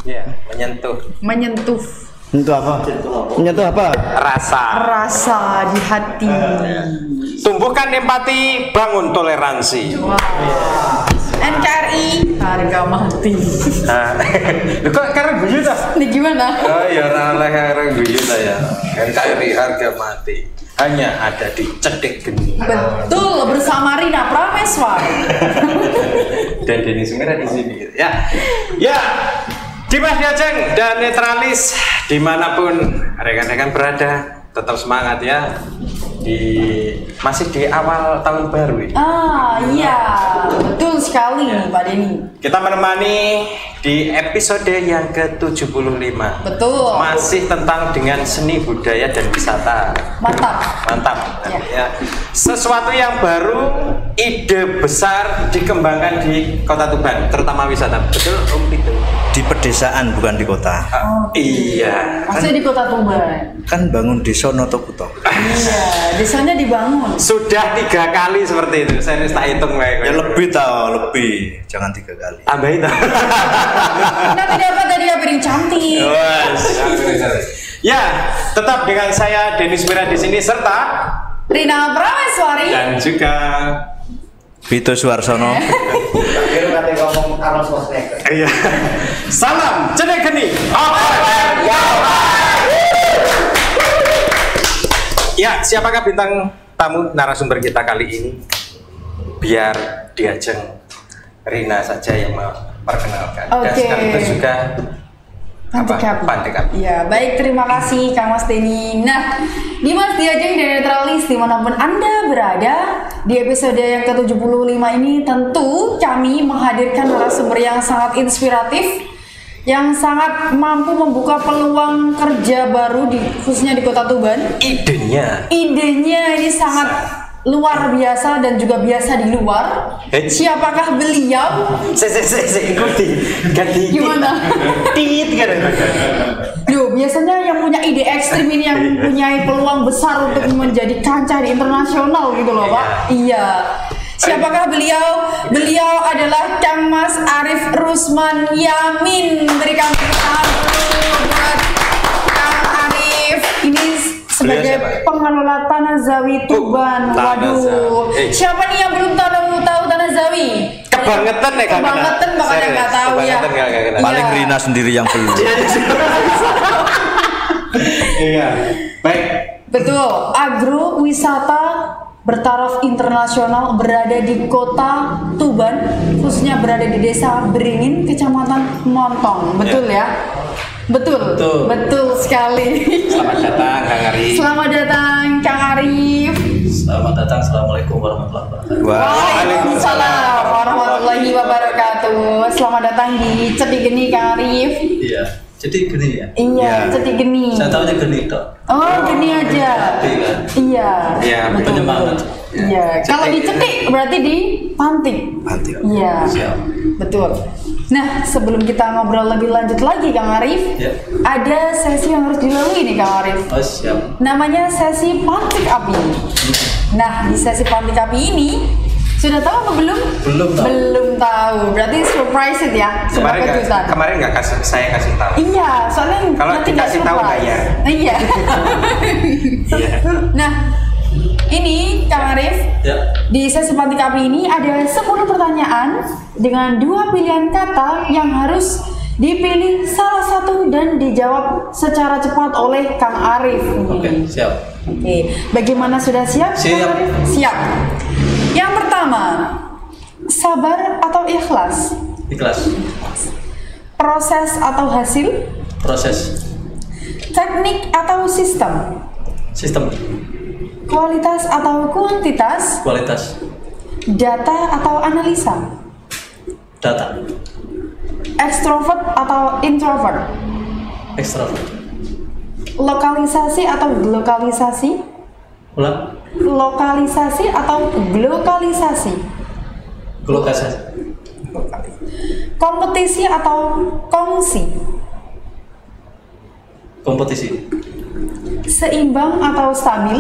Ya, menyentuh. Menyentuh. Menyentuh apa? Menyentuh apa? Rasa di hati. Tumbuhkan empati, bangun toleransi. Wow. NKRI harga mati. Nah, kok karena guyu ta? Ini gimana? Oh ya, oleh karena guyu ta ya. NKRI harga mati. Hanya ada di Cedek Geni. Betul, bersama Rina Prameswari. Dan Denny Sumira di sini. Ya, ya. Dimas Diajeng dan Netralis dimanapun rekan-rekan berada, tetap semangat ya. Masih di awal tahun baru ini. Iya, betul sekali Pak Denny. Kita menemani di episode yang ke-75. Betul. Masih tentang dengan seni budaya dan wisata. Mantap. Ya. Sesuatu yang baru, ide besar dikembangkan di Kota Tuban, terutama wisata. Betul Om Pito? Di pedesaan bukan di kota. Iya. Maksudnya di Kota Tuban. Kan bangun desa Notokuto. Iya, desanya dibangun. Sudah 3 kali seperti itu. Saya tak hitung Ya lebih lebih. Jangan 3 kali. Tambahin. Nah, tadi apa tadi ya piring cantik. Ya, tetap dengan saya Dennis Mira di sini serta Rina Prameswari dan juga Vito Suarsono. Iya. Salam Cedek Geni. Ya, siapakah bintang tamu narasumber kita kali ini? Biar Diajeng Rina saja yang memperkenalkan. Dan sekaligus juga Pantik. Ya, baik, terima kasih Kang Mas Denny. Nah, Dimas Diajeng dan Netralis dimanapun Anda berada, di episode yang ke-75 ini tentu kami menghadirkan narasumber yang sangat inspiratif, yang sangat mampu membuka peluang kerja baru khususnya di Kota Tuban. Idenya ini sangat luar biasa dan juga biasa di luar. Siapakah beliau? Ikuti. Ganti. Gimana? Yo, biasanya yang punya ide ekstrim ini yang punya peluang besar untuk menjadi kancah di internasional gitu loh, Pak. Iya. Siapakah beliau? Beliau adalah Kang Mas Arif Rusman Yamin. Berikan tepuk tangan buat Kang Arif. Ini sebagai pengelola Tanah Zawi Tuban. Waduh. Siapa nih yang belum tahu Tanah Zawi? Kebangetan ya kan? Kebangetan makanya nggak tahu ya. Paling Rina sendiri yang belum. Iya. Baik. Betul. Agrowisata bertaraf internasional berada di Kota Tuban, khususnya berada di Desa Beringin, Kecamatan Montong. Betul ya? Betul sekali. Selamat datang Kang Arif. Selamat datang Kang Arif. Selamat datang. Assalamualaikum warahmatullahi wabarakatuh. Waalaikumsalam warahmatullahi wabarakatuh. Selamat datang di Cedek Geni Kang Arif. Iya, Cedek Geni ya? Iya, Cedek Geni. Saya tahunya Geni toh. Oh, Geni aja. Iya. Iya, betul. Penyemangat. Iya. Kalau di Cetik berarti di Pantik. Iya. Siap. Betul. Nah, sebelum kita ngobrol lebih lanjut lagi Kang Arif, ada sesi yang harus dilalui nih Kang Arif. Oh, siap. Namanya sesi Pantik Api. Nah, di sesi Pantik Api ini sudah tahu apa belum? Belum tahu. Berarti surprise it ya. Kemarin nggak saya kasih tahu. Iya, soalnya kalau dikasih tahu bayar. Iya. Nah, ini Kang Arif, di sesi Pantik Api ini ada 10 pertanyaan dengan 2 pilihan kata yang harus dipilih salah satu dan dijawab secara cepat oleh Kang Arif. Oke, siap. Oke, bagaimana sudah siap? Siap. Kang Arif? Siap. Yang pertama, sabar atau ikhlas? Ikhlas. Proses atau hasil? Proses. Teknik atau sistem? Sistem. Kualitas atau kuantitas? Kualitas. Data atau analisa? Data. Extrovert atau introvert? Extrovert. Lokalisasi atau glokalisasi? Ulang. Lokalisasi atau glokalisasi? Lokalisasi. Kompetisi atau kongsi? Kompetisi. Seimbang atau stabil?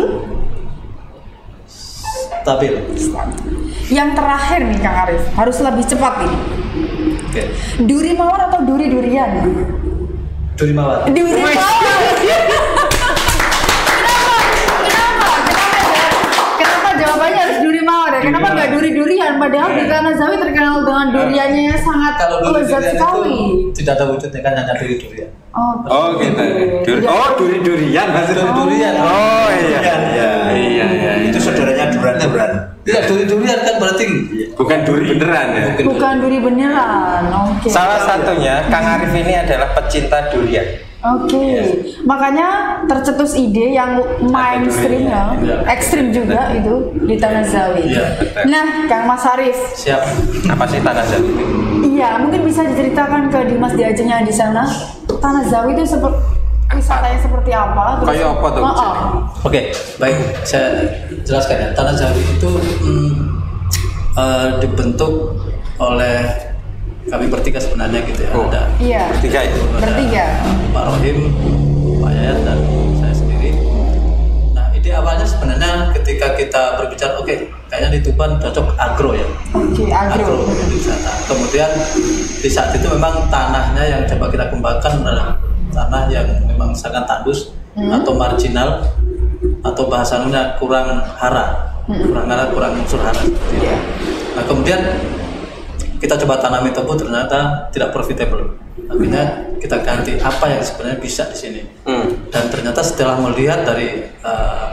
Stabil. Yang terakhir nih Kang Arif, harus lebih cepat nih. Oke. Duri mawar atau duri durian? Duri mawar. Duri mawar. Kenapa jawabannya harus duri mawar ya? Kenapa nggak duri durian? Padahal di Kanazawi terkenal dengan duriannya yang sangat Kalau duri lezat durian sekali. itu tidak ada wujudnya kan, hanya duri durian. Oh gitu. Duri-durian maksudnya. Duri-durian. Oh iya. Iya. Itu saudaranya duran-duran. Iya, duri durian kan berarti Bukan duri beneran ya. Bukan duri beneran. Oke. Salah satunya Kang Arif ini adalah pecinta durian. Oke, makanya tercetus ide yang mainstream ya, ekstrim juga itu di Tanah Zawi. Iya, betul. Nah, Kang Mas Arif, siap. Apa sih Tanah Zawi itu? iya mungkin bisa diceritakan ke Dimas Diajeng yang di sana. Tanah Zawi itu wisatanya seperti apa? Kayak apa tuh? Oke, baik, saya jelaskan ya. Tanah Zawi itu dibentuk oleh kami bertiga sebenarnya gitu ya. Oh. Ada Iya. Bertiga ya? Bertiga. Pak Rohim, Pak Yayat, dan saya sendiri. Nah, ide awalnya sebenarnya ketika kita berbicara, oke, kayaknya di Tuban cocok agro ya. Oke, agro. Wisata. Kemudian di saat itu memang tanahnya yang coba kita kembangkan adalah tanah yang memang sangat tandus atau marginal, atau bahasanya kurang hara, kurang unsur hara. Nah, kemudian kita coba tanami tebu, ternyata tidak profitable. Akhirnya kita ganti apa yang sebenarnya bisa di sini. Dan ternyata setelah melihat dari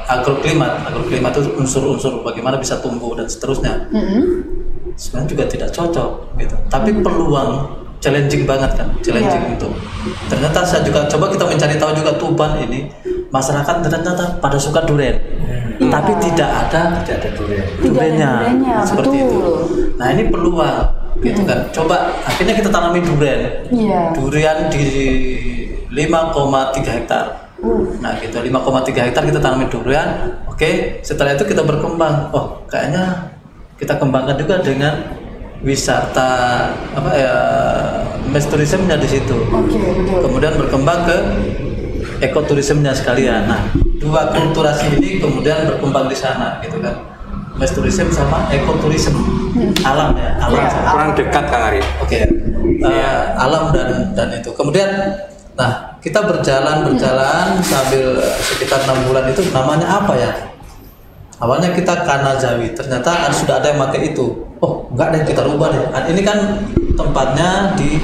agroklimat itu unsur-unsur bagaimana bisa tumbuh dan seterusnya, sebenarnya juga tidak cocok gitu. Tapi peluang challenging banget kan, itu. Ternyata saya juga coba kita mencari tahu juga Tuban ini masyarakat ternyata pada suka durian. Tapi tidak ada duriannya seperti betul. itu. Nah, ini peluang gitu kan. Coba akhirnya kita tanami durian. Iya. Durian di 5,3 hektar. Nah, gitu 5,3 hektar kita tanami durian. Oke, setelah itu kita berkembang. Oh, kayaknya kita kembangkan juga dengan wisata mass tourismnya di situ. Oke, betul. Kemudian berkembang ke ekoturismenya sekalian. Nah, dua kulturasi ini kemudian berkembang di sana gitu kan. Mass tourism sama ekoturism, alam ya, alam Iya, sama. Kurang dekat Kang Arif. Oke, alam dan itu. Kemudian, nah kita berjalan sambil sekitar 6 bulan itu namanya apa ya? Awalnya kita Kanazawi, ternyata sudah ada yang pakai itu. Oh, enggak deh, kita rubah deh. Ini kan tempatnya di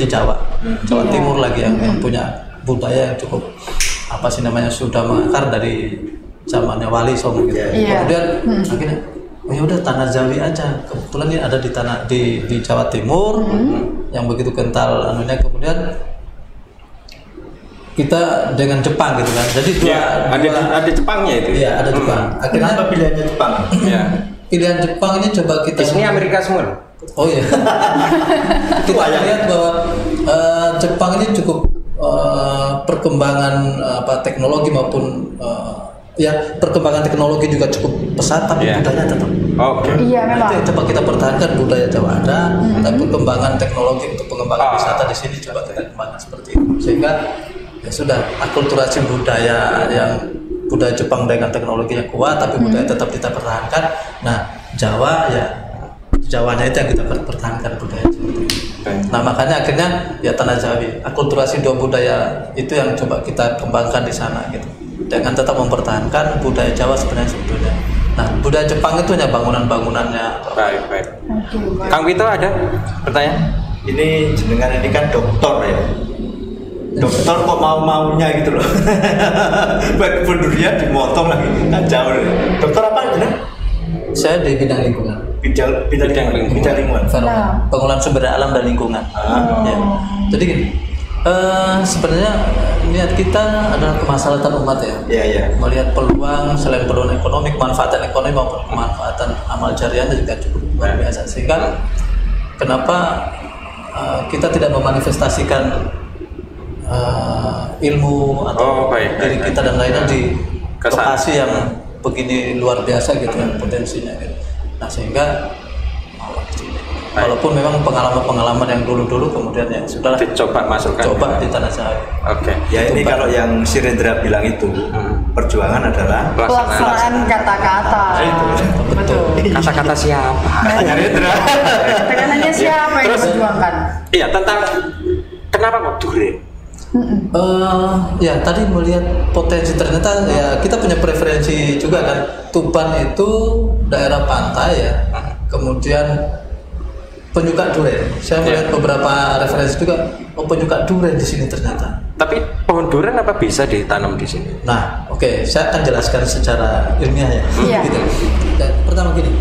Jawa Timur lagi yang punya budaya yang cukup apa sih namanya, sudah mengakar dari zamannya Wali Songo gitu. Kemudian akhirnya oh ya udah Tanah Zawi aja. Kebetulan ini ada di Jawa Timur yang begitu kental anunya. Kemudian kita dengan Jepang gitu kan. Jadi ada Jepangnya itu. Iya, ada Jepang. Akhirnya Kenapa pilihannya Jepang? Iya. pilihan Jepang ini coba kita Ini Amerika semua. Oh iya. Kita lihat bahwa Jepang ini cukup perkembangan teknologi maupun perkembangan teknologi juga cukup pesat, tapi budaya tetap. Oke. Iya memang. Nanti coba kita pertahankan budaya Jawa ada, tapi perkembangan teknologi untuk pengembangan wisata di sini coba kita kembangkan seperti itu. Sehingga ya sudah akulturasi budaya yang budaya Jepang dengan teknologi yang kuat, tapi budaya tetap kita pertahankan. Nah Jawanya itu yang kita pertahankan budaya seperti itu. Nah makanya akhirnya ya Tanah Zawi, akulturasi dua budaya itu yang coba kita kembangkan di sana gitu. Dengan tetap mempertahankan budaya Jawa sebenarnya sebetulnya. Nah, budaya Jepang itu hanya bangunan-bangunannya. Baik. Kang Vito ada pertanyaan? Ini jenengan ini kan dokter ya. Dokter kok mau-maunya gitu loh. Buat durian dimotong lagi kan jauh. Dokter apa jenengan? Saya di bidang lingkungan. Bidang lingkungan. Pengelolaan sumber daya alam dan lingkungan. Ya. Jadi gini, sebenarnya niat kita adalah kemaslahatan umat ya. Iya. Melihat peluang selain peluang ekonomi, kemanfaatan ekonomi maupun kemanfaatan amal jariahnya juga cukup luar biasa. Sehingga kenapa kita tidak memanifestasikan ilmu atau diri kita dan lainnya di lokasi yang begini luar biasa gitu kan potensinya gitu. Nah sehingga Walaupun memang pengalaman-pengalaman yang dulu-dulu kemudian ya sudah Dicoba masukkan. coba di tanah Jawi. Oke. Ya ini kalau yang si Rendra bilang itu perjuangan adalah Pelaksanaan kata-kata. Betul. Kata-kata siapa? Rendra. Tekanannya siapa yang diperjuangkan? Iya, tentang kenapa kok durian? Ya tadi melihat potensi, ternyata ya kita punya preferensi juga kan. Tuban itu daerah pantai ya, kemudian penyuka durian. Saya melihat beberapa referensi juga, penyuka durian di sini ternyata. Tapi pohon durian apa bisa ditanam di sini? Nah, oke, saya akan jelaskan secara ilmiah ya. Iya. Gitu. Dan pertama gini,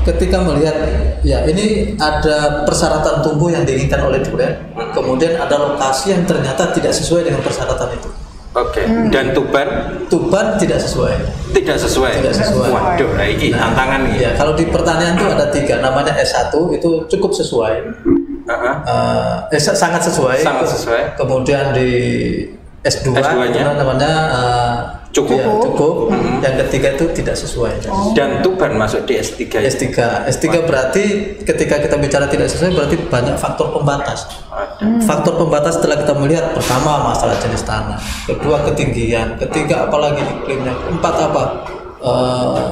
ketika melihat ya ini ada persyaratan tumbuh yang diinginkan oleh durian, kemudian ada lokasi yang ternyata tidak sesuai dengan persyaratan itu. Oke. Dan Tuban tidak sesuai. tidak sesuai. Tidak sesuai. Waduh, nah ini tantangan nih. Ya, kalau di pertanian itu ada 3, namanya S1 itu cukup sesuai. Sangat sesuai. Sangat sesuai. Kemudian di S2 S2-nya? itu namanya Cukup. ya, cukup. Yang ketiga itu tidak sesuai. Dan Tuban masuk di S3. S3 berarti ketika kita bicara tidak sesuai berarti banyak faktor pembatas. Faktor pembatas setelah kita melihat, pertama masalah jenis tanah, kedua ketinggian, ketiga apalagi iklimnya, 4 apa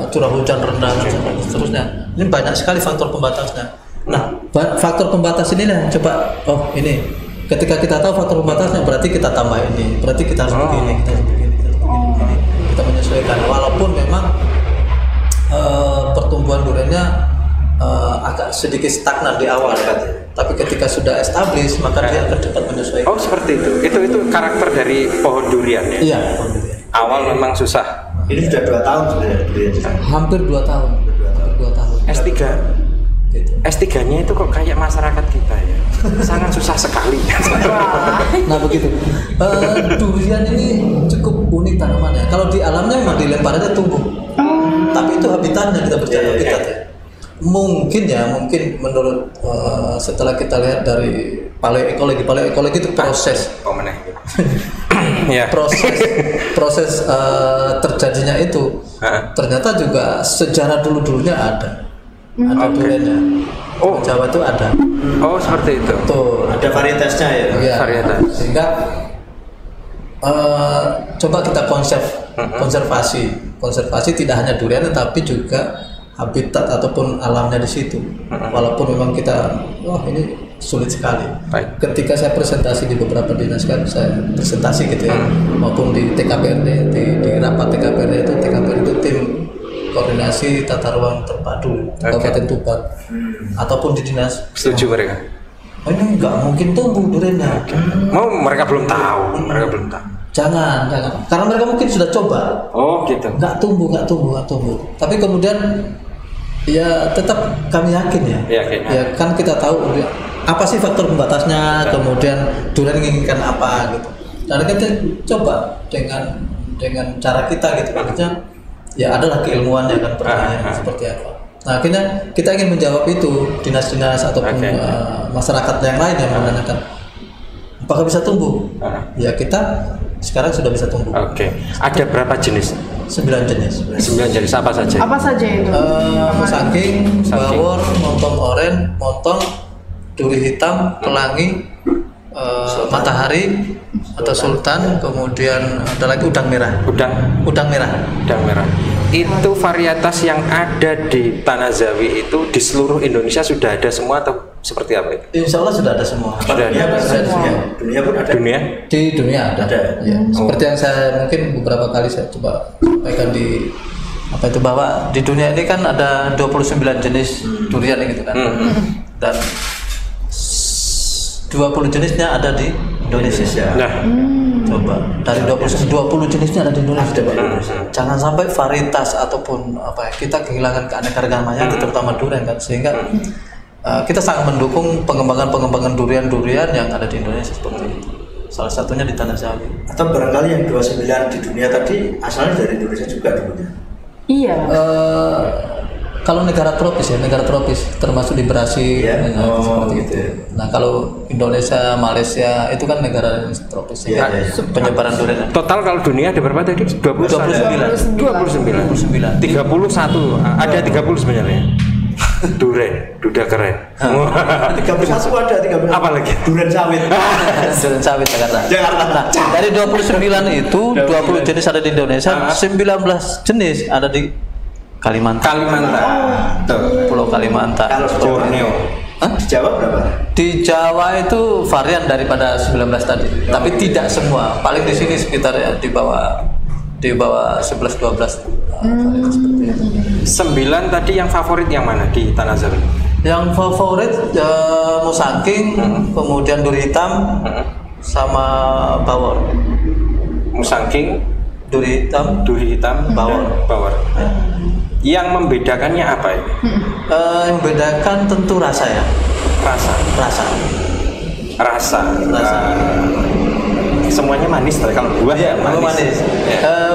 curah hujan rendah dan seterusnya. Ini banyak sekali faktor pembatasnya. Nah, faktor pembatas ini lah coba, ini ketika kita tahu faktor pembatasnya berarti kita tambah ini, berarti kita harus begini, kita harus begini, kita menyesuaikan. Walaupun memang pertumbuhan duriannya agak sedikit stagnan di awal kan, tapi ketika sudah established maka dia akan cepat menyesuaikan. Oh, seperti itu. Itu karakter dari pohon durian ya. Iya, pohon durian. Awal memang susah. ini sudah 2 tahun sebenarnya durian di sana. Hampir 2 tahun. Hampir 2 tahun. S3. Gitu. S3-nya itu kok kayak masyarakat kita ya. Sangat susah sekali. Nah begitu. Durian ini cukup unik tanamannya. Kalau di alamnya memang dilempar aja tumbuh. Tapi itu habitatnya, kita berbicara habitat ya. Mungkin menurut setelah kita lihat dari paleoekologi itu proses Ya. proses terjadinya itu ternyata juga sejarah dulunya ada duriannya. Jawa itu ada. Oh, seperti itu. Tuh, Ada varietasnya ya. iya. Varietas. Sehingga coba kita konservasi tidak hanya durian tetapi juga habitat ataupun alamnya di situ. Walaupun memang kita ini sulit sekali. Baik. Ketika saya presentasi di beberapa dinas kan, saya presentasi gitu ya, maupun di TKPRD, di rapat TKPRD itu tim koordinasi tata ruang terpadu Kabupaten Tuban, ataupun di dinas. Setuju mereka. Ini nggak mungkin tumbuh duriannya. Mereka belum tahu. Jangan, karena mereka mungkin sudah coba. Oh, gitu. Nggak tumbuh. Tapi kemudian ya tetap kami yakin ya. Yakin. Ya kan kita tahu apa sih faktor pembatasnya, kemudian durian menginginkan apa gitu. Dan kita coba dengan cara kita gitu. Maksudnya ya adalah keilmuannya kan, pertanyaan seperti apa. Nah akhirnya kita ingin menjawab itu, dinas-dinas ataupun masyarakat yang lain yang menanyakan apakah bisa tumbuh. Ya kita sekarang sudah bisa tumbuh. Oke. Ada berapa jenis? 9 jenis. 9 jenis apa saja? Apa saja itu? Musangking, bawor, montong oren, montong, duri hitam, pelangi, matahari atau sultan, kemudian ada lagi udang merah. Udang merah. Itu varietas yang ada di Tanah Jawi itu di seluruh Indonesia sudah ada semua atau seperti apa itu? Insya Allah sudah ada semua. Sudah ada. Dunia pun ada. Di dunia ada. Ya. Seperti yang saya mungkin beberapa kali saya coba sampaikan di bahwa di dunia ini kan ada 29 jenis durian gitu kan. Dan 20 jenisnya ada di Indonesia. Nah, coba dari 20 jenisnya ada di Indonesia. Jangan sampai varietas ataupun kita kehilangan keanekaragamannya, terutama durian kan, sehingga kita sangat mendukung pengembangan durian-durian yang ada di Indonesia seperti itu. Salah satunya di Tanah Jawi. Atau barangkali yang 29 di dunia tadi asalnya dari Indonesia juga dulunya. Iya. Kalau negara tropis termasuk di Brasil seperti itu. Nah kalau Indonesia, Malaysia itu kan negara tropis ya. Penyebaran durian. total kalau dunia ada berapa tadi? 29. 31. Ada 30 sebenarnya. Duren, duda keren. 31 ada 31. Apa lagi? Duren sawit. Duren sawit Jakarta. Jakarta. Dari 29 itu 20 jenis ada di Indonesia, 19 jenis ada di Kalimantan. Tuh. Pulau Kalimantan. Kalau Borneo. Hah? di Jawa berapa? Di Jawa itu varian daripada 19 tadi, tapi tidak semua. Paling di sini sekitar ya di bawah 11 12. Varian seperti itu. 9 tadi yang favorit yang mana di Tanah Zawi? Yang favorit musangking, kemudian duri hitam, sama bawor. Musangking, Duri hitam, bawor. Yang membedakannya apa ini? yang membedakan tentu rasa ya. Rasa. Semuanya manis, kalau buah Iya, manis.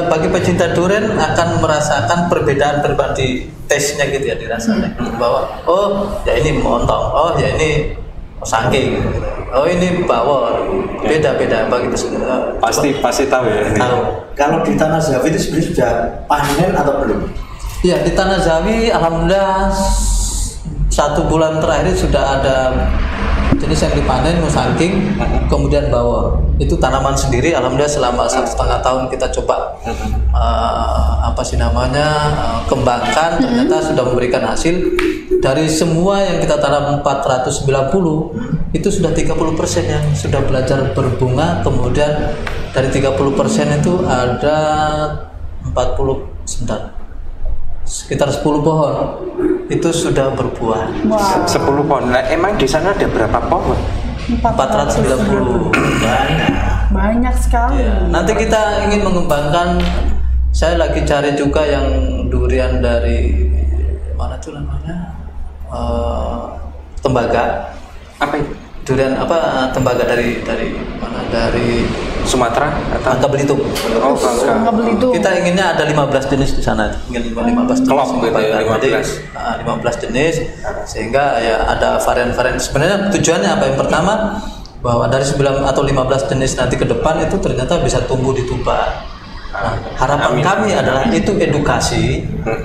Bagi pecinta durian akan merasakan perbedaan di taste-nya gitu ya, dirasanya. Bahwa oh ya ini montong, oh ya ini musangking, oh ini bawor. Beda-beda bagi pecinta. Pasti tahu ya. Tahu. Kalau di Tanah Zawi itu sebenarnya sudah panen atau belum? Ya di Tanah Zawi alhamdulillah 1 bulan terakhir sudah ada jenis yang dipanen musangking, kemudian bawor. Itu tanaman sendiri alhamdulillah selama 1,5 tahun kita coba kembangkan, ternyata sudah memberikan hasil. Dari semua yang kita tanam 490 itu sudah 30% yang sudah belajar berbunga, kemudian dari 30% itu ada sekitar 10 pohon itu sudah berbuah. Wow. 10 pohon. Nah, emang di sana ada berapa pohon? 490. Banyak sekali. Ya, nanti kita ingin mengembangkan, saya lagi cari juga yang durian dari mana tuh namanya? Tembaga. Apa itu? Durian tembaga dari mana? Dari Sumatera atau Bangka Belitung. Oh, Bangka. Nggak beli itu. Kita inginnya ada 15 jenis di sana. Ingin 15 jenis. Klop gitu ya, 15. 15 jenis, sehingga ya ada varian-varian. Sebenarnya tujuannya apa? Yang pertama, bahwa dari 9 atau 15 jenis nanti ke depan itu ternyata bisa tumbuh di Tuban. Nah, harapan kami adalah itu edukasi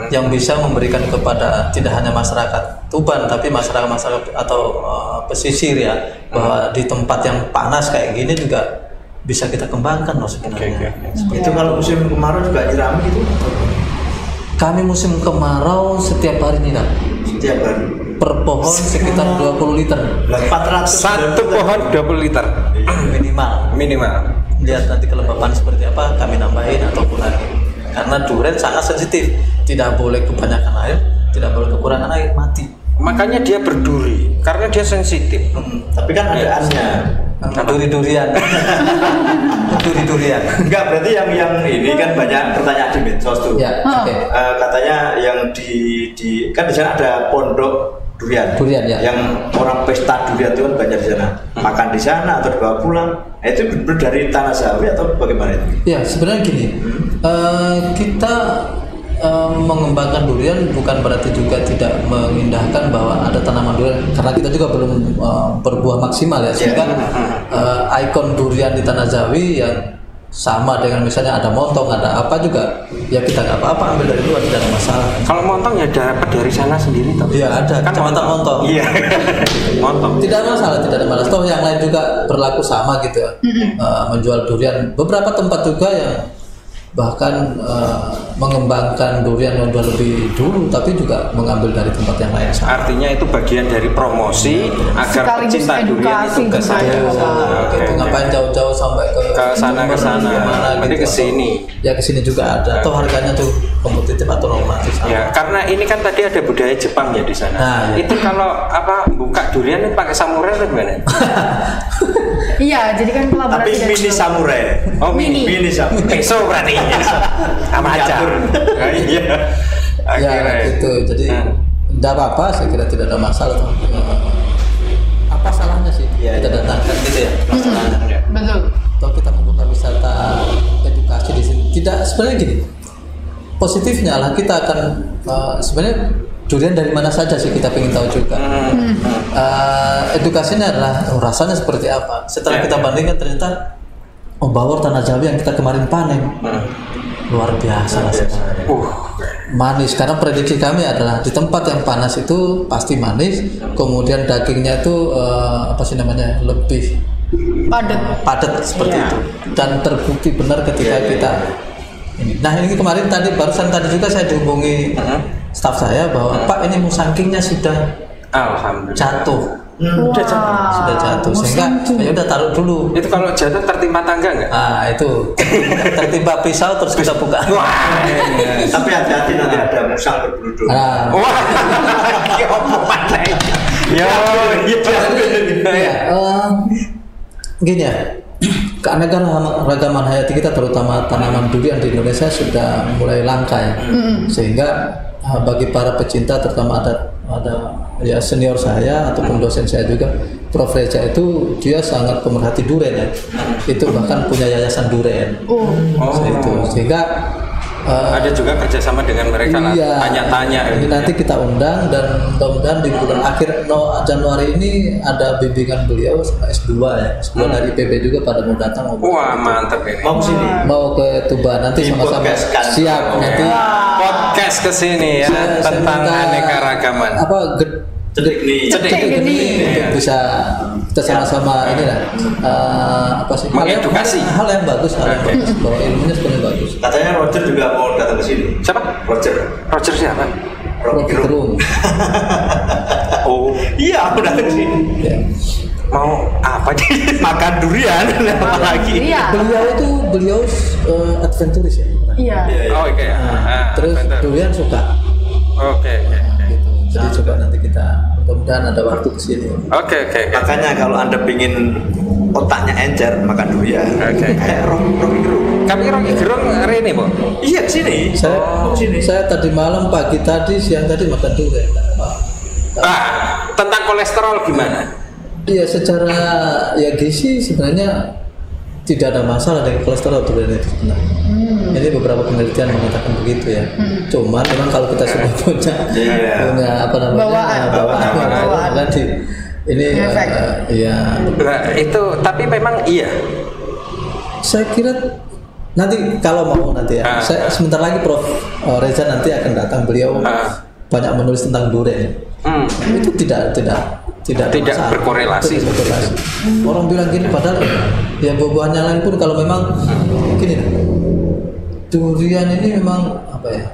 yang bisa memberikan kepada tidak hanya masyarakat Tuban, tapi masyarakat atau pesisir ya, bahwa di tempat yang panas kayak gini juga bisa kita kembangkan loh sebenarnya. Itu kalau musim kemarau juga nyirami gitu? Kami musim kemarau setiap hari nyiram. Setiap hari? Per pohon sekitar 20 liter 400. Satu pohon 20 liter minimal. Lihat nanti kelembapan seperti apa, kami nambahin atau kurangi. Karena durian sangat sensitif, tidak boleh kebanyakan air, tidak boleh kekurangan air, mati. Makanya dia berduri karena dia sensitif. Tapi kan ada asnya. Duri-durian. Duri-durian. Enggak, berarti yang ini kan banyak pertanyaan di medsos tuh. Ya, oke. Katanya yang di kan di sana ada pondok durian. Durian ya. Yang orang pesta durian itu kan banyak di sana. Makan di sana atau dibawa pulang. Itu benar dari Tanah Zawi atau bagaimana itu? Ya, sebenarnya gini. Kita mengembangkan durian bukan berarti juga tidak mengindahkan bahwa ada tanaman durian, karena kita juga belum berbuah maksimal ya, sehingga ikon durian di Tanah Zawi yang sama dengan misalnya ada montong, ada apa juga ya kita nggak apa-apa ambil dari luar, tidak ada masalah. Kalau montong ya dapat dari sana sendiri tapi Iya ada kan kecamatan montong. Iya. Montong. Tidak ada masalah, tidak ada masalah. Toh yang lain juga berlaku sama gitu ya. Menjual durian. Beberapa tempat juga yang bahkan mengembangkan durian yang udah lebih dulu, tapi juga mengambil dari tempat yang lain. Artinya itu bagian dari promosi agar sekaligus pecinta durian itu ke edukasi saya. juga. Gitu. Ngapain jauh-jauh sampai ke sana Mending ke sini. Ya ke sini juga ada. Atau harganya tuh kompetitif atau normatif. Ya, karena ini kan tadi ada budaya Jepang ya di sana. Nah, ya. Itu kalau buka durian itu pakai samurai atau gimana? Iya, jadi kan kolaborasi. Tapi dari mini samurai. Oh, Mini. Mini samurai. Peso berarti. Sama aja. Iya. Ya Akhirnya. gitu. Jadi tidak apa-apa, saya kira tidak ada masalah. Apa salahnya sih Ya, kita ya. datangkan gitu ya? Ya. Betul. Atau kita membuka wisata edukasi di sini. Tidak, sebenarnya gini. Positifnya lah kita akan sebenarnya durian dari mana saja sih kita ingin tahu juga. Edukasinya adalah rasanya seperti apa. Setelah kita bandingkan ternyata bawor Tanah Zawi yang kita kemarin panen luar biasa rasanya. Manis, karena prediksi kami adalah di tempat yang panas itu pasti manis, kemudian dagingnya itu lebih padat seperti Iya. itu, dan terbukti benar ketika kita ini. Nah ini kemarin barusan tadi juga saya dihubungi staf saya bahwa Pak ini musangkingnya sudah Alhamdulillah. jatuh. Wah. Sudah jatuh sehingga ya udah taruh dulu. Itu kalau jatuh tertimpa tangga nggak? Itu tertimpa pisau terus kita buka. Tapi hati-hati nanti ada musang berbulu domba. Wah, ya apa mana itu? Gini ya, keanekaragaman hayati kita terutama tanaman durian di Indonesia sudah mulai langka ya, sehingga bagi para pecinta terutama ada ya senior saya ataupun dosen saya juga, Prof. Reza itu dia sangat pemerhati durian ya, itu bahkan punya yayasan durian. Itu sehingga ada juga kerjasama dengan mereka lah, iya, tanya-tanya. ini nanti kita undang dan mudah-mudahan di bulan akhir Januari ini ada bimbingan beliau sama S2 ya, S2 dari IPB juga pada mau datang. Wah mantap ini. Mau sini. Mau ke Tuban nanti Di sama-sama podcast kan. siap nanti. Podcast kesini ya Saya tentang minta aneka-ragaman. Cedik nih. Cedik. untuk bisa kita sama-sama inilah Mengedukasi. hal yang bagus bahwa ilmunya sebenarnya bagus. Katanya Roger juga mau datang ke sini. Siapa? Roger. Roger siapa? Rocky Gerung. Oh, Iya, aku datang ke sini. Ya. mau apa nih? Makan durian apalagi. Iya. Beliau adventuris ya. Iya. Oh, oke. Terus Bentar. durian suka. Oke. Gitu. Jadi coba nanti kita mudah-mudahan ada waktu ke sini. Oke. Makanya kalau Anda pingin otaknya encer makan durian. Oke. Kayak Rocky Gerung. Kami Rocky Gerung hari ini, Bu. Iya ke sini. Saya tadi malam, pagi tadi, siang tadi makan durian. Tentang kolesterol gimana? Iya, secara ya gizi sebenarnya tidak ada masalah dengan kolesterol durian itu sebenarnya. Ini beberapa penelitian mengatakan begitu ya. Cuman memang kalau kita sudah punya bawaan nanti ini Nah, itu tapi memang iya. saya kira nanti kalau mau nanti ya. Saya sebentar lagi Prof. Reza nanti akan datang, beliau banyak menulis tentang durian. Itu tidak masalah. berkorelasi. Tidak berkorelasi. Orang bilang gini padahal ya buah-buahan yang lain pun kalau memang gini, durian ini memang apa ya,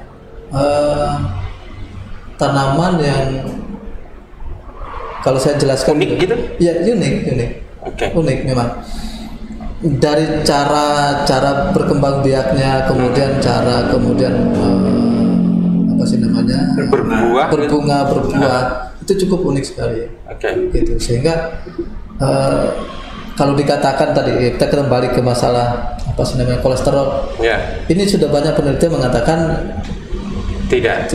tanaman yang kalau saya jelaskan Unik gitu? Ya unik. Oke. Unik memang. Dari cara berkembang biaknya, kemudian berbunga itu cukup unik sekali. Oke. Gitu sehingga kalau dikatakan tadi kita kembali ke masalah kolesterol. Ya. Ini sudah banyak penelitian mengatakan Tidak.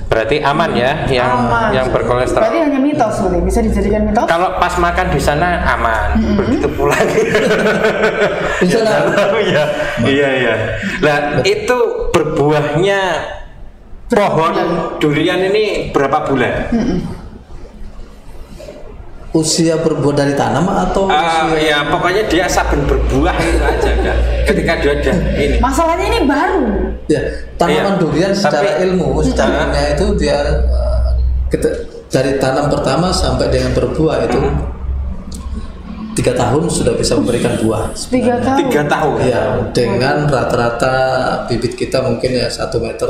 Berarti aman ya yang berkolesterol. Berarti hanya mitos, boleh bisa dijadikan mitos? Kalau pas makan di sana aman, begitu pulang. Iya. Nah, itu berbuahnya pohon durian ini berapa bulan? Usia berbuah dari tanam atau Ya pokoknya dia saben berbuah itu aja kan. Ketika dia ada ini. Masalahnya ini baru. ya tanaman Iya. durian secara ilmu secara itu dia dari tanam pertama sampai dengan berbuah itu 3 tahun sudah bisa memberikan buah. 3 tahun. 3 tahun. Ya, dengan rata-rata bibit kita mungkin ya 1 meter.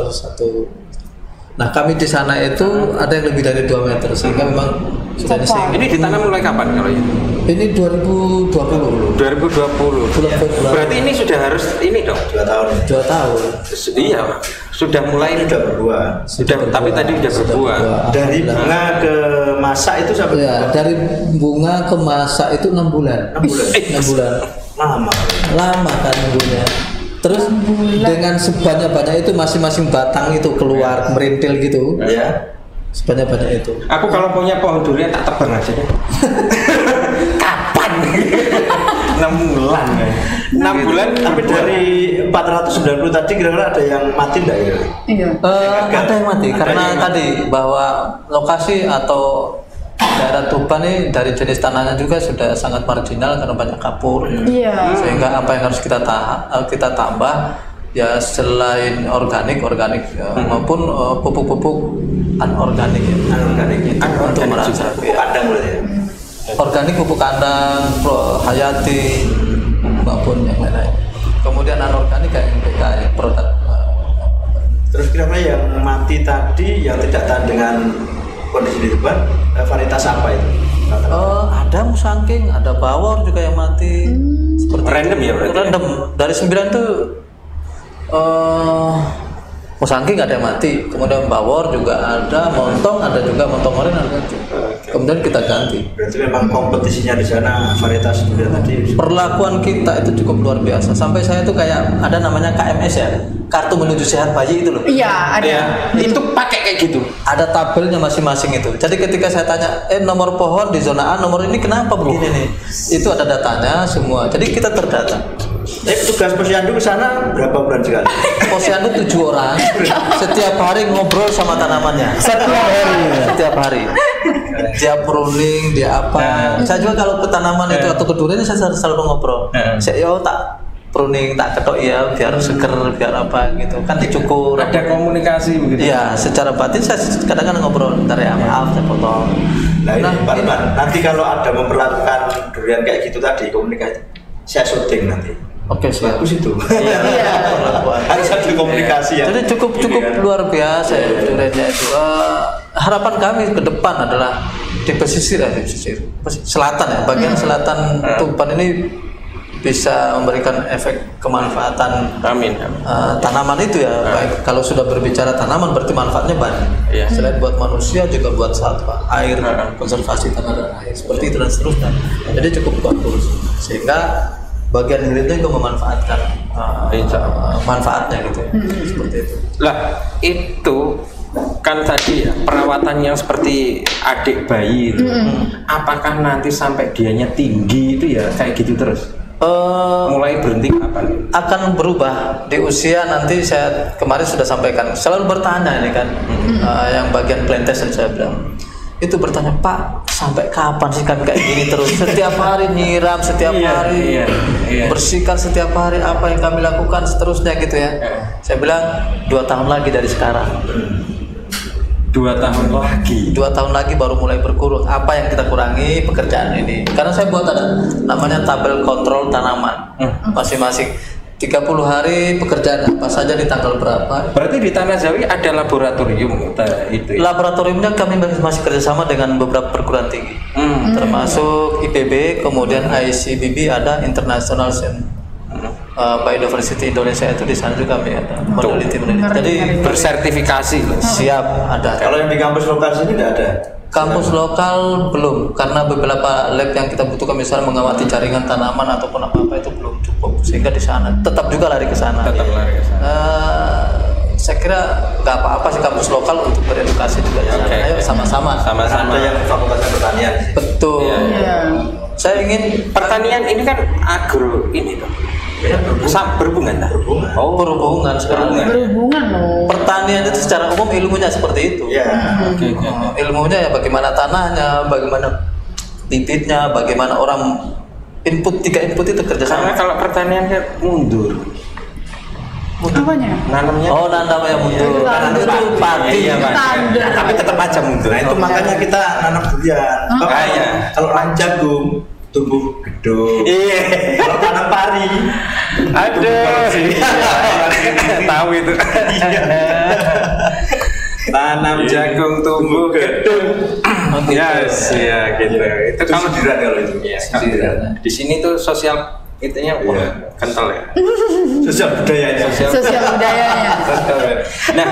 Nah, kami di sana itu ada yang lebih dari 2 meter sehingga memang sudah dising. Ini ditanam mulai kapan kalau ini? Ini 2020. 2020. Bulan Februari. Berarti ini sudah harus ini dong. 2 tahun. 2 tahun. Iya, sudah mulai Sudah berbuah. tapi tadi sudah berbuah. Dari bunga ke masak itu sampai Ya, dari bunga ke masak itu 6 bulan. 6 bulan. 6 bulan. Lama kan nunggunya. Terus dengan sebanyak-banyak itu masing-masing batang itu keluar merintil gitu. Ya. Sebanyak-banyak itu. Aku kalau punya pohon durian tak tebang aja deh. Kapan? 6 bulan ya. 6 bulan Tapi dari 490 tadi kira-kira ada yang mati enggak ya? Iya. Ada yang mati karena tadi bahwa lokasi atau daerah Tuban ini dari jenis tanahnya juga sudah sangat marginal karena banyak kapur. Iya. Sehingga apa yang harus kita tambah ya selain organik maupun pupuk-pupuk anorganik ya. Anorganik itu Untuk organik meracak, juga. ya. Pupuk kandang berarti ya. Organik pupuk kandang, hayati maupun yang lain-lain. Kemudian anorganik kayak NPK ya, produk. Terus kira-kira yang mati tadi yang tidak tahan dengan kondisi di depan varietas apa itu? Ada musangking, ada bawor juga yang mati. Seperti Random ya berarti? Random. Dari 9 tuh musangking ada yang mati, kemudian bawor juga ada, montong ada juga, montong oren ada juga. Kemudian kita ganti. Berarti memang kompetisinya di sana varietas durian tadi. Perlakuan kita itu cukup luar biasa. Sampai saya tuh kayak ada namanya KMS ya, kartu menuju sehat bayi itu loh. Iya, ada. Ya, itu pakai kayak gitu. Ada tabelnya masing-masing itu. Jadi ketika saya tanya, nomor pohon di zona A, nomor ini kenapa begini nih? Itu ada datanya semua. Jadi kita terdata. Tapi tugas posyandu ke sana berapa bulan sekali? Posyandu 7 orang, setiap hari ngobrol sama tanamannya. Setiap hari. Dia pruning, dia apa. Saya juga kalau ke tanaman itu atau ke durian saya selalu ngobrol. Saya tak pruning, tak ketok ya biar seger, biar apa gitu. Kan dicukur. Ada komunikasi begitu. Iya, secara batin saya kadang-kadang ngobrol, bentar ya maaf saya potong. Nah, ini Pak ini- Iman, nanti kalau ada memperlakukan durian kayak gitu tadi komunikasi, saya syuting nanti. Oke, siap. Bagus itu. Iya. Harus ada komunikasi ya. Jadi cukup Ini kan. luar biasa ya duriannya itu. Harapan kami ke depan adalah di pesisir selatan ya, bagian selatan Tuban ini bisa memberikan efek kemanfaatan Amin. tanaman itu ya. Baik kalau sudah berbicara tanaman berarti manfaatnya banyak. Iya. Selain buat manusia juga buat satwa, air, konservasi tanah dan air seperti itu dan seterusnya. Jadi cukup bagus sehingga bagian hilirnya juga memanfaatkan manfaatnya gitu ya. Seperti itu. Lah, itu kan tadi ya, perawatan yang seperti adik bayi itu. Apakah nanti sampai dianya tinggi itu ya kayak gitu terus? Mulai berhenti kapan? Akan berubah di usia nanti. Saya kemarin sudah sampaikan selalu bertanya ini kan yang bagian plantation saya bilang itu bertanya, Pak sampai kapan sih kan kayak gini terus, setiap hari nyiram, setiap hari bersihkan, setiap hari apa yang kami lakukan seterusnya gitu ya. Saya bilang 2 tahun lagi dari sekarang. 2 tahun lagi. 2 tahun lagi baru mulai berkurang. Apa yang kita kurangi pekerjaan ini? Karena saya buat ada namanya tabel kontrol tanaman masing-masing. 30 hari pekerjaan apa saja di tanggal berapa. Berarti di Tanah Jawi ada laboratorium itu ya? Laboratoriumnya kami masih kerjasama dengan beberapa perguruan tinggi, termasuk IPB, kemudian ICBB, ada International Biodiversity Indonesia itu di sana juga kami ada meneliti. Jadi Bersertifikasi. siap ada. Kalau yang di kampus lokal sini tidak ada. Kampus lokal belum, karena beberapa lab yang kita butuhkan misalnya mengamati jaringan tanaman ataupun apa-apa itu belum cukup, sehingga di sana tetap juga lari ke sana. Tetap lari ke sana. Saya kira nggak apa-apa sih kampus lokal untuk beredukasi juga di sana. Oke. Ayo sama-sama. Sama-sama. Ada yang fakultas pertanian. Betul. Iya, iya. Saya ingin Pertanian ini kan agro ini dong. Berhubungan tak? Berhubungan. Oh, berhubungan sekali. Berhubungan loh. Pertanian itu secara umum ilmunya seperti itu. Iya. oke. Ilmunya ya bagaimana tanahnya, bagaimana bibitnya, bagaimana orang input, 3 input itu Karena kerjasama. kalau pertanian kan mundur. Apanya? Nanamnya. Oh, nanam yang mundur. Tandur. Itu padi. Iya, Pak. Tandur. Tapi tetap aja mundur. Nah itu makanya kita nanam durian. Ah, iya. Kalau nanam jagung tumbuh gedung. Iya. Kalau tanam pari, Aduh. Tahu itu. Tanam jagung tumbuh gedung. Yes, ya gitu. Itu itu kalau sindiran kalau itu. Iya, Sindiran. di sini tuh sosial itunya wah, Iya. kental ya. Sosial budayanya. Sosial budayanya. Kental ya. Nah,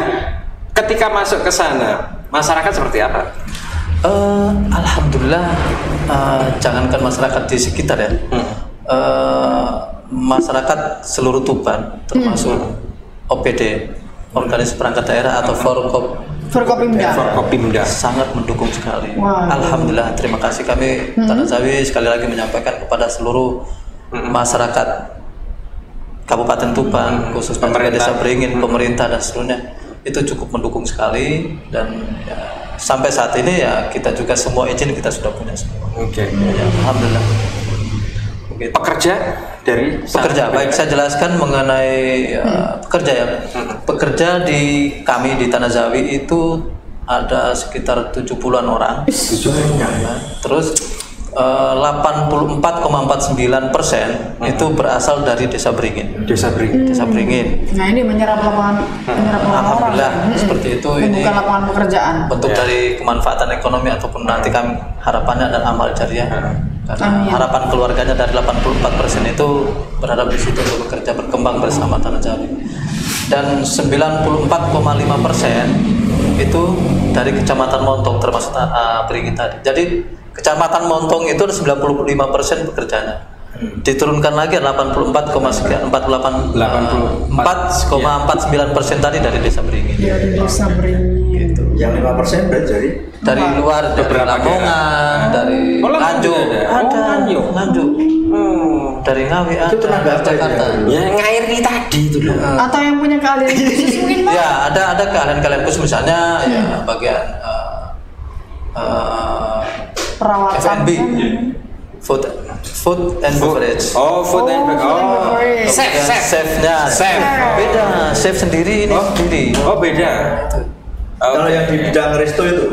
ketika masuk ke sana, masyarakat seperti apa? Alhamdulillah, jangankan masyarakat di sekitar ya, masyarakat seluruh Tuban, termasuk OPD, Organisasi Perangkat Daerah atau Forkopimda. Forkopimda. sangat mendukung sekali. Wow. Alhamdulillah, terima kasih kami Tanah Jawi sekali lagi menyampaikan kepada seluruh masyarakat Kabupaten Tuban, khususnya Pemerintah. Desa Beringin, pemerintah dan seluruhnya itu cukup mendukung sekali, dan ya, sampai saat ini ya kita juga semua izin kita sudah punya semua. Oke. Ya, Alhamdulillah. Pekerja dari Pekerja, baik saya jelaskan mengenai pekerja ya. Pekerja di kami di Tanah Zawi itu ada sekitar 70-an orang. Terus 84,49% itu berasal dari Desa Beringin. Desa Beringin. Desa Beringin. Nah ini menyerap lapangan orang. Alhamdulillah seperti itu. Ini Bukan lapangan pekerjaan. bentuk dari kemanfaatan ekonomi ataupun nanti kami harapannya dan amal jariah. Karena Amin. harapan keluarganya dari 84% itu berharap di situ untuk bekerja berkembang bersama Tanah Jawi. Dan 94,5% itu dari Kecamatan Montong termasuk Beringin tadi. Jadi Kecamatan Montong itu 95% pekerjanya. Diturunkan lagi 84,49% tadi dari Desa Beringin. Dari Desa Beringin. Yang 5% berarti Dari luar, dari Beberapa Lamongan, dari Oh, Lamongan Nganjuk, juga ada? ada, Oh, Nganjuk. Nganjuk, dari Ngawi ada, tenaga apa itu? Jakarta. Ya ngairi tadi itu loh. Atau yang punya keahlian khusus mungkin Pak? Ya ada keahlian-keahlian khusus misalnya ya bagian Perawatan. F&B, food and beverage. Oh, food and beverage. Chef, chef. Chefnya, Chef. beda, chef sendiri ini sendiri. Oh, beda. Kalau yang di bidang resto itu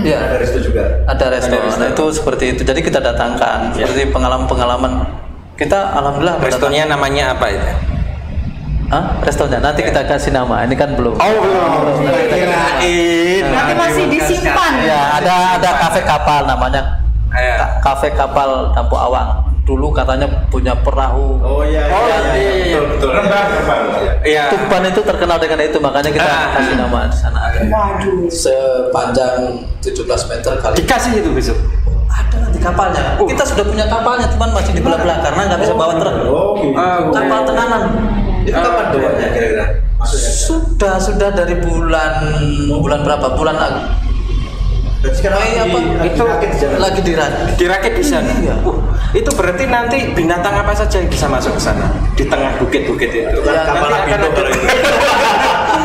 Ya, ada resto juga. ada restoran. Nah, itu seperti itu. Jadi kita datangkan seperti pengalaman-pengalaman kita. Alhamdulillah. Restonya namanya apa itu? Hah? Restonya nanti kita kasih nama. Ini kan belum. Oh, belum. Kirain. Nanti masih disimpan. Ya, ada kafe kapal namanya. Ya. Kafe kapal Dampu Awang. Dulu katanya punya perahu. Oh iya, betul. Iya. Tuban itu terkenal dengan itu, makanya kita kasih nama di sana ada. Waduh. Sepanjang 17 meter kali. Dikasih itu besok. Ada nanti kapalnya. Kita sudah punya kapalnya, cuman masih di belah-belah karena nggak bisa bawa truk. Oh gitu. Kapal tenanan. Itu kapan doanya kira-kira? Maksudnya? Sudah dari bulan berapa? Bulan Berarti sekarang Mei apa? itu lagi dirakit. Dirakit di sana. Iya. Itu berarti nanti binatang apa saja yang bisa masuk ke sana di tengah bukit-bukit itu. Ya, kapal Nanti akan Abindo ada. kalau itu.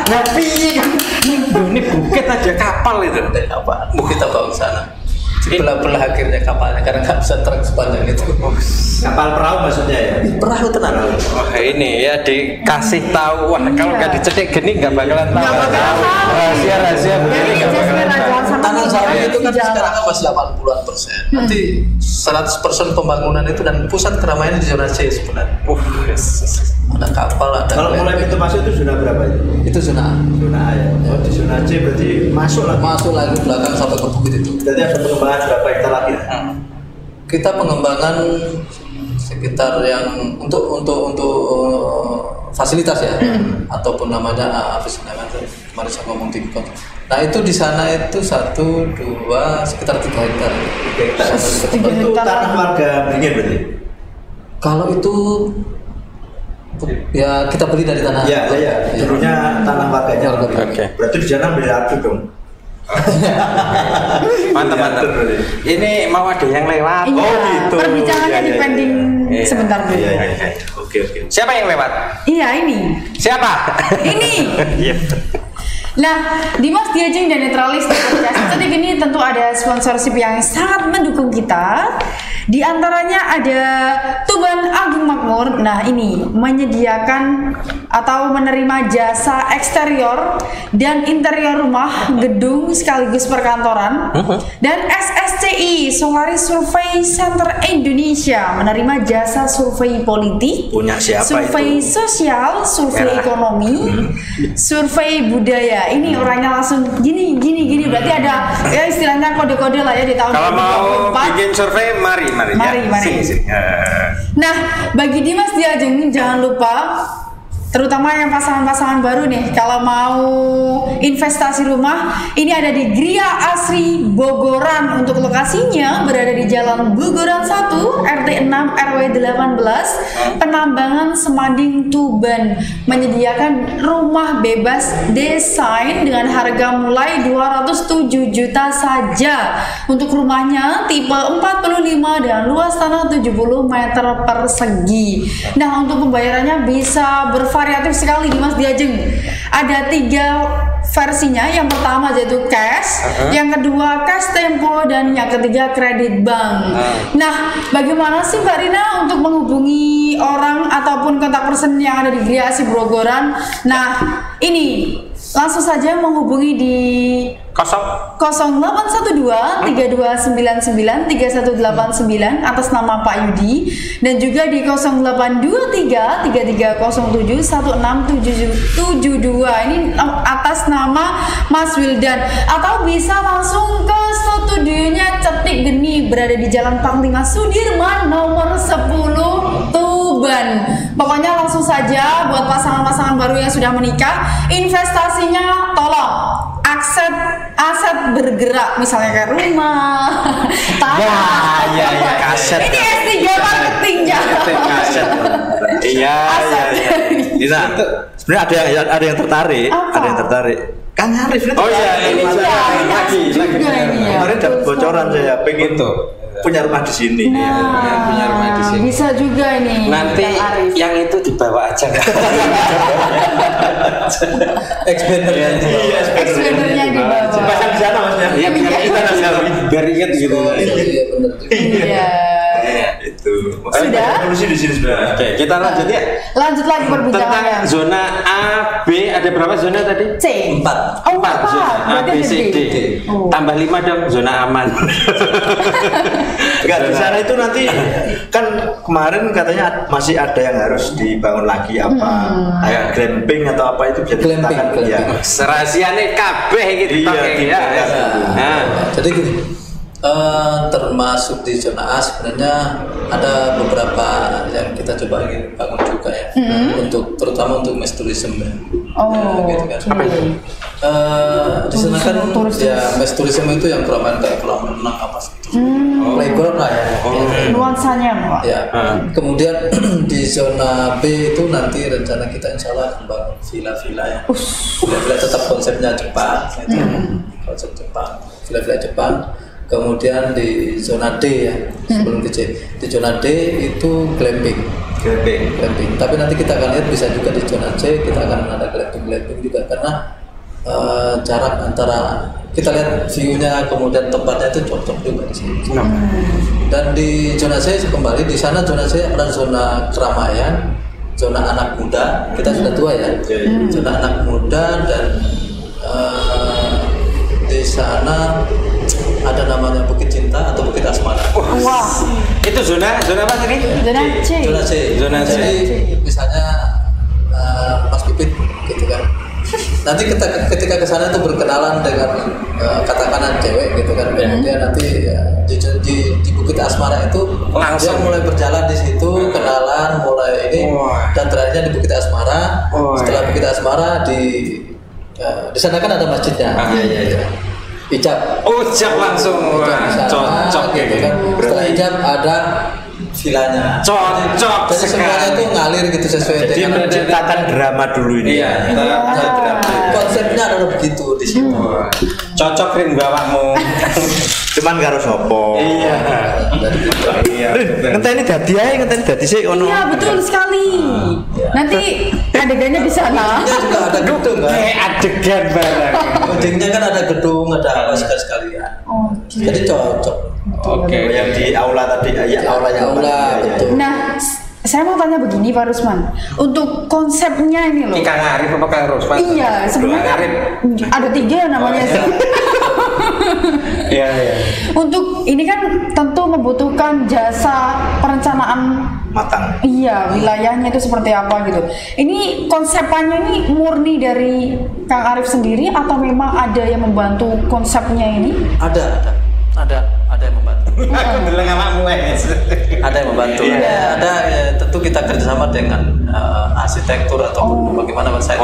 Tapi ini bukit aja kapal itu. Apa? Kita bawa ke sana. Di belah-belah akhirnya kapalnya karena nggak bisa truk sepanjang itu. Kapal perahu maksudnya ya? Perahu tenan. Wah ini ya dikasih tahu. Wah kalau nggak dicedik gini nggak bakalan tahu. Nggak bakalan tahu. Rahasia Jadi begini nggak jasnya bakalan tahu. Raja sama Tanah Jawi itu kan Jawa. sekarang kan masih 80-an%. Nanti 100% pembangunan itu dan pusat keramaian di zona C sebenarnya. Ada kapal, ada Kalau mulai pintu masuk itu zona berapa itu? itu zona A. Zona A ya. Oh di zona C berarti masuk lagi. Masuk lagi belakang sampai ke bukit itu. Berarti ada pengembangan berapa hektar lagi? Kita pengembangan sekitar yang untuk fasilitas ya, ataupun namanya apa sih namanya? Kemarin saya ngomong di kota. Nah itu di sana itu 1, 2, sekitar 3 hektar. 3 hektar. Itu tanah warga Beringin berarti? Kalau itu ya kita beli dari tanah. Iya. Dulunya tanah warganya. Oke. Berarti di sana beli ratu dong. Mantap. Ini mau ada yang lewat. Iya, Oh, gitu. perbincangannya Iya, iya, dipending iya. sebentar dulu. Iya. Oke. Siapa yang lewat? Iya ini. Siapa? Ini. Iya. Nah, Dimas Diajeng dan Netralis di podcast Cedik ini tentu ada sponsorship yang sangat mendukung kita. Di antaranya ada Tuban Agung Makmur. Nah, ini menyediakan atau menerima jasa eksterior dan interior rumah, gedung sekaligus perkantoran. Dan SSCI Solaris Survey Center Indonesia menerima jasa survei politik, Punya siapa survei itu? sosial, survei Merah. ekonomi, survei budaya. Ini orangnya langsung gini. Berarti ada ya istilahnya kode-kode lah ya di tahun Kalau mau 2024. bikin survei, mari. Mari. Sini. Nah, bagi Dimas Diajeng jangan lupa, terutama yang pasangan-pasangan baru nih, kalau mau investasi rumah, ini ada di Gria Asri Bogoran. Untuk lokasinya berada di Jalan Bogoran 1, RT 6 RW 18, Penambangan Semanding, Tuban. Menyediakan rumah bebas desain dengan harga mulai 207 juta saja. Untuk rumahnya tipe 45 dan luas tanah 70 meter persegi. Nah, untuk pembayarannya bisa bervariatif sekali Dimas Diajeng. Ada 3 versinya. Yang pertama yaitu cash, yang kedua cash tempo, dan yang ketiga kredit bank. Nah, bagaimana sih Mbak Rina untuk menghubungi orang ataupun kontak person yang ada di Gria Asih Brogoran? Nah, ini langsung saja menghubungi di 0812 3299 3189 atas nama Pak Yudi, dan juga di 0823 3307 1672 ini atas nama Mas Wildan, atau bisa langsung ke studionya Cetik Geni berada di Jalan Panglima Sudirman nomor 10 Tuban. Pokoknya langsung saja buat pasangan-pasangan baru yang sudah menikah, investasinya tolong aset bergerak, misalnya kayak rumah, tanah. Ya, aset. Ini S3 marketingnya. Aset. Iya. Nah, sebenarnya ada yang tertarik, Apa? ada yang tertarik. Kang Arif itu. Oh iya, ini lagi. Kemarin dapat bocoran saya pengen Betul. punya rumah di sini. Nah, punya rumah di sini. bisa juga ini. Nanti Kang Arif. yang itu dibawa aja. Expandernya itu. Expandernya di bawah. Pasang di sana maksudnya. Iya, biar ingat gitu. Iya benar. Iya. Itu. Sudah? Solusi di sini sudah. Oke, kita lanjut ya. Lanjut lagi Tentang perbincangannya. zona A, B, ada berapa zona tadi? C. 4. Oh, 4 zona A, berarti B, ada C, D. Oh. Tambah 5 dong, zona aman. Enggak, di sana itu nanti kan kemarin katanya masih ada yang harus dibangun lagi apa kayak glamping atau apa itu bisa Glamping, diceritakan ya. glamping. Serahasiane kabeh gitu Iya, pakai gitu, ya. kan. Nah, Jadi gini, termasuk di zona A sebenarnya ada beberapa yang kita coba ingin bangun juga ya, untuk terutama untuk mass tourism ya. Oh, Gitu kan. oke. Di sana kan Turis. ya mass tourism itu yang keramaian kayak kolam renang apa sih? Playground lah ya. Nuansanya, Pak. Ya. Kemudian di zona B itu nanti rencana kita insya Allah akan bangun villa-villa ya. Villa-villa tetap konsepnya Jepang, itu konsep Jepang, villa-villa Jepang. Kemudian di zona D ya, sebelum ke C. Di zona D itu glamping. Glamping. Tapi nanti kita akan lihat bisa juga di zona C kita akan ada glamping juga karena jarak antara kita lihat view-nya kemudian tempatnya itu cocok juga di sini. Dan di zona C kembali di sana zona C ada zona keramaian, zona anak muda. Kita sudah tua ya. Zona anak muda dan di sana ada namanya Bukit Cinta atau Bukit Asmara. Wah, itu zona apa tadi? zona C. Zona C. Zona C. Jadi misalnya Mas Pipit gitu kan. Nanti ketika ke sana itu berkenalan dengan katakan cewek gitu kan. Kemudian nanti di Bukit Asmara itu Langsung. dia mulai berjalan di situ, kenalan mulai ini Wah. dan terakhirnya di Bukit Asmara. Oh, Setelah Bukit Asmara di sana kan ada masjidnya. Iya. Ijab. Oh, siap langsung. Wah, Ijab di sana, cocok gitu ini. kan. Setelah ijab ada villanya. Cocok Jadi semuanya sekali. itu ngalir gitu sesuai Jadi dengan menciptakan drama dulu ini. Iya, konsepnya adalah begitu di situ. Wah, cocok rin bawahmu. Cuman karo sopo. Iya. Jadi gitu. Iya. Ngenteni dadi ae, ngenteni dadi sik ono. Iya, betul sekali. Nanti adegannya di sana. Ujungnya juga ada gedung kan. Kayak adegan barang. Ujungnya kan ada gedung, ada apa sekalian. Oh, Jadi cocok. Oke. Yang di aula tadi, ya aulanya Aula, betul. Nah, saya mau tanya begini Pak Rusman, untuk konsepnya ini loh. Ini Kang Arif apa Kang Rusman? Iya, sebenarnya Kang Arif. ada 3 namanya sih. Iya. Untuk ini kan tentu membutuhkan jasa perencanaan. matang. Iya, wilayahnya itu seperti apa gitu. Ini konsepannya ini murni dari Kang Arif sendiri atau memang ada yang membantu konsepnya ini? Ada yang membantu. Aku bilang awakmu wes. Ada yang membantu. Iya. Ada ya, tentu kita kerjasama dengan arsitektur atau bagaimana saya.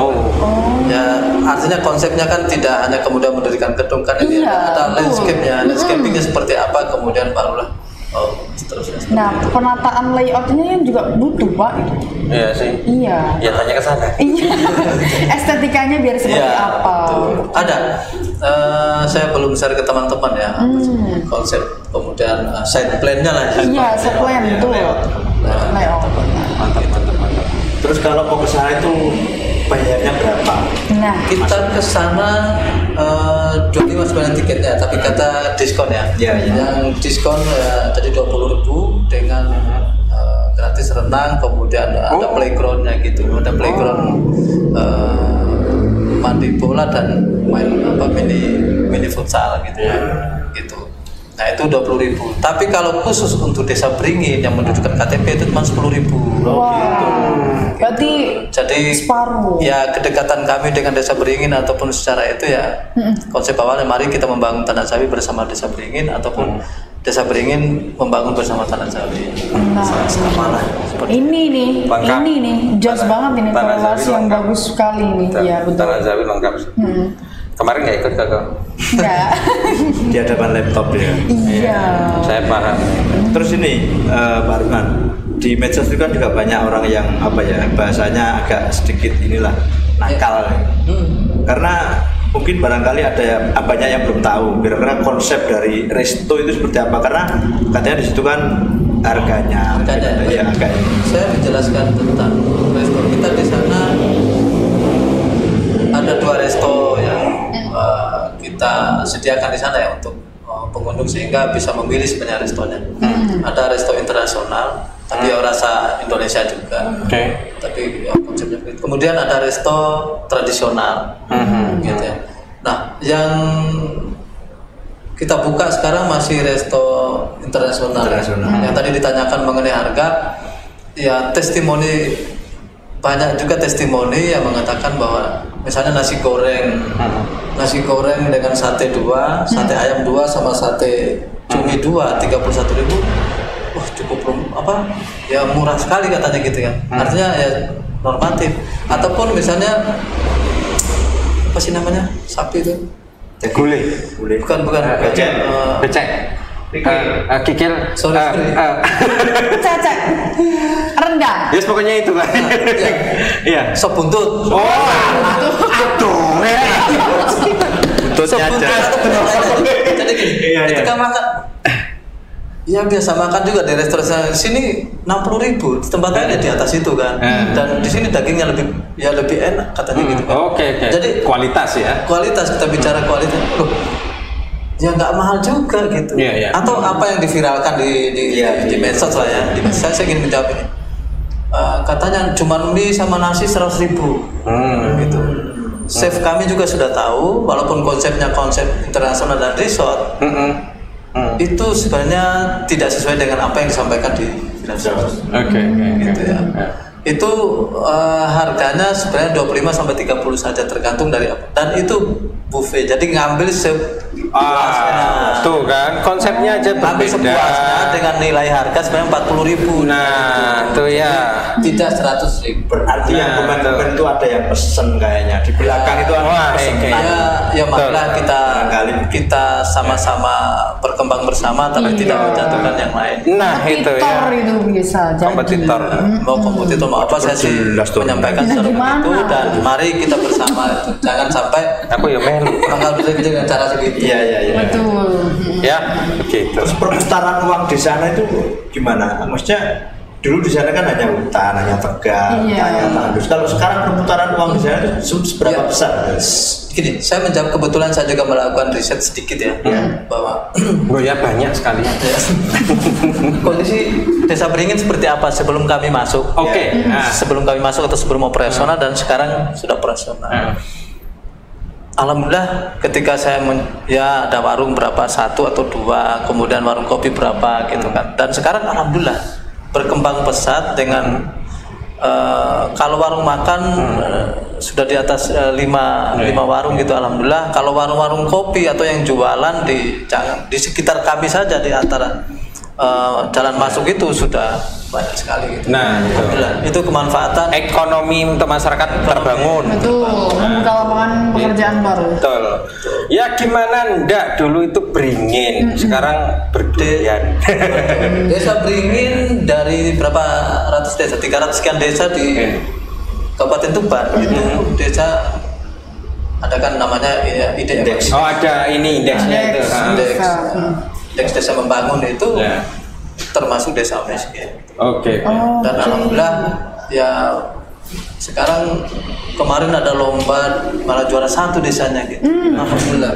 Ya artinya konsepnya kan tidak hanya kemudian mendirikan gedung kan ini Iya, ada betul. landscape-nya, landscaping-nya seperti apa kemudian barulah seterusnya. Nah, penataan layoutnya yang juga butuh Pak. Iya sih. Iya. Ya tanya ke sana. Iya. Estetikanya biar seperti Iya, apa? betul. Ada. Saya belum share ke teman-teman ya konsep kemudian site plan-nya lah. Iya, set plan betul. Layout. Layout. Mantap. Terus kalau mau ke sana itu bayarnya berapa? Nah, Kita ke sana 25 sebenarnya tiketnya, tapi kata diskon ya. Iya, iya. Yang diskon tadi 20.000 dengan gratis renang, kemudian ada playgroundnya gitu, ada playground mandi bola dan main mini futsal gitu ya. Gitu. Nah itu 20.000. Tapi kalau khusus untuk Desa Beringin yang mendudukan KTP itu cuma 10.000. berarti Jadi separuh. ya kedekatan kami dengan Desa Beringin ataupun secara itu ya konsep awalnya mari kita membangun Tanah Sawi bersama Desa Beringin ataupun Desa Beringin membangun bersama Tanah Sawi. Sama lah. Ini nih, Lengkap. ini nih, jelas banget ini Tanah korelasi Sawi yang lengkap. bagus sekali nih. Iya betul. Tanah Sawi lengkap. Kemarin nggak ikut kakak? Enggak. Di hadapan laptop ya. Iya. Saya paham. Terus ini Pak Arman, di medsos itu kan juga banyak orang yang apa ya bahasanya agak sedikit inilah nakal. Karena mungkin barangkali ada banyak yang belum tahu kira-kira konsep dari resto itu seperti apa, karena katanya di situ kan harganya. Ya, harganya. Saya menjelaskan tentang resto kita di sana. Ada 2 resto yang kita sediakan di sana ya untuk pengunjung sehingga bisa memilih sebenarnya restonya. Ada resto internasional, tapi ya rasa Indonesia juga. Oke. Tapi ya, konsepnya begitu. Kemudian ada resto tradisional, gitu ya. Nah, yang kita buka sekarang masih resto internasional. Yang tadi ditanyakan mengenai harga, ya testimoni banyak juga testimoni yang mengatakan bahwa misalnya nasi goreng dengan sate 2, sate ayam 2 sama sate cumi 2 31.000. Wah, cukup ya murah sekali katanya gitu kan. Artinya ya normatif. Ataupun misalnya apa sih namanya? Sapi itu. Gulai. Bukan Becek. Becek. Kikil. Sorry. Cacak. Rendang. Yes, pokoknya itu kan. Iya. Sop buntut. Oh, aduh. Sop buntut atau benda lain. Jadi gini, Iya, iya. ketika makan ya biasa makan juga di restoran sini 60.000, di tempat lain ya di atas itu kan. Dan di sini dagingnya lebih enak katanya gitu kan. Oke. Jadi kualitas ya. kualitas, kita bicara kualitas. Loh, ya nggak mahal juga gitu. Iya, iya. Atau apa yang diviralkan di medsos lah ya. Di medsos saya ingin menjawab ini. Katanya cuma mie sama nasi 100.000 gitu. Chef kami juga sudah tahu, walaupun konsepnya konsep internasional dan resort, itu sebenarnya tidak sesuai dengan apa yang disampaikan di medsos. Oke. Gitu ya. Itu harganya sebenarnya 25 sampai 30 saja tergantung dari apa. Dan itu buffet. Jadi ngambil sepuasnya. Tuh kan konsepnya aja Ngambil sepuasnya berbeda. dengan nilai harga sebenarnya 40.000. Nah, tuh ya. Tidak 100.000. Berarti yang Nah, komen-komen itu ada yang pesen kayaknya di belakang itu ada Wah, pesen. oke. Ya marilah Barangkali. kita sama-sama berkembang bersama tapi Iya. tidak menjatuhkan yang lain. Nah, itu Kompetitor ya. itu bisa jadi. Kompetitor. Mau kompetitor mau apa saya sih Jelas tuh. menyampaikan Nah, secara gimana? begitu dan mari kita bersama. Jangan sampai Aku ya melu. mengambil dengan cara segitu. Iya. Betul. Ya, begitu. Terus perputaran uang di sana itu gimana? Maksudnya dulu di sana kan hanya hutan, hanya tegal, Iya. hanya tandus. Kalau sekarang perputaran uang di sana itu seberapa Iya. besar? Gini, saya menjawab, kebetulan saya juga melakukan riset sedikit ya, bahwa Oh ya banyak sekali. kondisi Desa Beringin seperti apa sebelum kami masuk. Oke. Nah. Sebelum kami masuk atau sebelum operasional dan sekarang sudah operasional. Alhamdulillah ketika saya ya ada warung berapa, 1 atau 2, kemudian warung kopi berapa gitu kan. Dan sekarang alhamdulillah berkembang pesat dengan kalau warung makan sudah di atas 5 warung gitu alhamdulillah. Kalau warung-warung kopi atau yang jualan di sekitar kami saja di antara jalan masuk itu sudah banyak sekali gitu. Nah, itu. Alhamdulillah itu kemanfaatan Ekonomi untuk masyarakat terbangun. Betul. Membuka lapangan pekerjaan baru. Betul. Ya gimana ndak dulu itu Beringin, sekarang berdurian. Desa Beringin dari berapa ratus desa, 300 sekian desa di Kabupaten Tuban itu desa ada kan namanya IDX. Oh ada ini indeksnya itu. Indeks desa membangun itu Ya. termasuk desa miskin. Oke. Oh, Dan oke. alhamdulillah ya Sekarang kemarin ada lomba malah juara 1 desanya gitu. Alhamdulillah.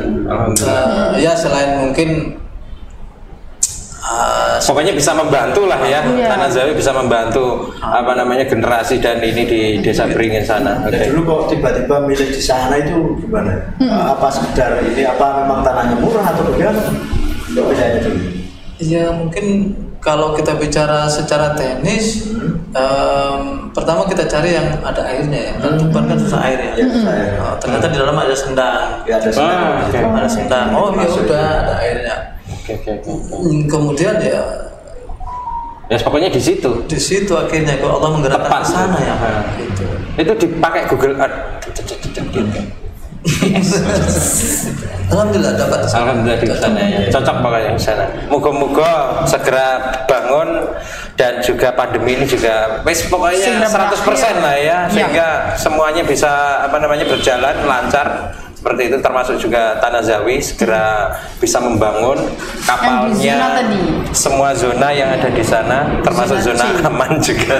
Ya selain mungkin pokoknya bisa membantu lah ya. Tanah Zawi bisa membantu generasi dan ini di Desa Beringin sana. Dulu kok tiba-tiba milih di sana itu gimana? Apa sekedar ini apa memang tanahnya murah atau bagaimana? Bedanya dulu. Ya mungkin kalau kita bicara secara teknis, pertama kita cari yang ada airnya ya. Kan Tuban kan susah air ya. Ternyata di dalam ada sendang. Ya, ada sendang. Ada sendang. Oh ya udah ada airnya. Kemudian ya pokoknya di situ. Di situ akhirnya kalau Allah menggerakkan ke sana ya. Gitu. Itu dipakai Google Earth. Alhamdulillah dapat. Alhamdulillah di sana ya. Cocok pokoknya di sana. Moga-moga segera bangun dan juga pandemi ini juga pokoknya 100% lah ya, sehingga semuanya bisa berjalan lancar. Seperti itu, termasuk juga Tanah Zawi segera bisa membangun kapalnya, semua zona yang ada di sana, termasuk zona aman juga